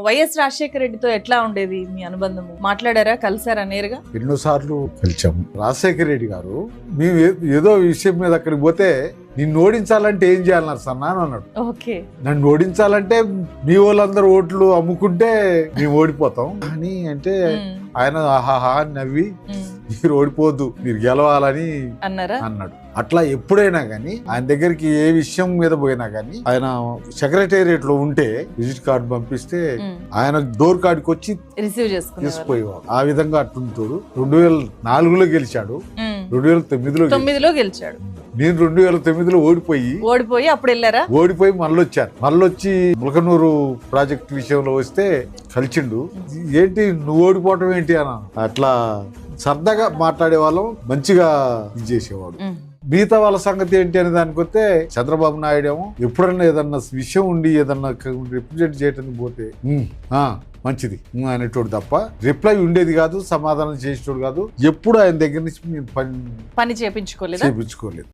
YS Rajasekhara రెడ్డితో ఎట్లా ఉండేది మీ అనుబంధము? మాట్లాడారా, కలిసారా నేరుగా? ఎన్నోసార్లు కలిసాము. రాజశేఖర రెడ్డి గారు మేము ఏదో విషయం మీద అక్కడికి పోతే నిన్ను ఓడించాలంటే ఏం చేయాలన్నారు సన్నా అని అన్నాడు. ఓకే. నన్ను ఓడించాలంటే మీ వాళ్ళందరూ ఓట్లు అమ్ముకుంటే మేము ఓడిపోతాం అని అంటే ఆయన ఆహాహా అని నవ్వి మీరు ఓడిపోవద్దు, మీరు గెలవాలని అన్నాడు. అట్లా ఎప్పుడైనా గానీ ఆయన దగ్గరికి ఏ విషయం మీద పోయినా గానీ ఆయన సెక్రటేరియట్ లో ఉంటే విజిట్ కార్డు పంపిస్తే ఆయన డోర్ కాడికి వచ్చి రిసీవ్ తీసుకుపోయేవాడు. ఆ విధంగా అట్టుంటాడు. 2004లో గెలిచాడు, 2009లో గెలిచాడు. నేను 2009లో ఓడిపోయి అప్పుడు వెళ్ళారా? ఓడిపోయి మళ్ళొచ్చాను. మళ్ళొచ్చి ములకనూరు ప్రాజెక్ట్ విషయంలో వస్తే కలిసిండు. ఏంటి నువ్వు ఓడిపోవటం ఏంటి అన్న అట్లా సరదాగా మాట్లాడే వాళ్ళం, మంచిగా ఇది చేసేవాడు. మిగతా వాళ్ళ సంగతి ఏంటి అనే దానికి వస్తే చంద్రబాబు నాయుడు ఏమో ఎప్పుడన్నా ఏదన్నా విషయం ఉండి ఏదన్నా రిప్రజెంట్ చేయడానికి పోతే మంచిది అనేటోడు తప్ప రిప్లై ఉండేది కాదు, సమాధానం చేసేటోడు కాదు. ఎప్పుడు ఆయన దగ్గర నుంచి మేము పని చేయించుకోలేదు.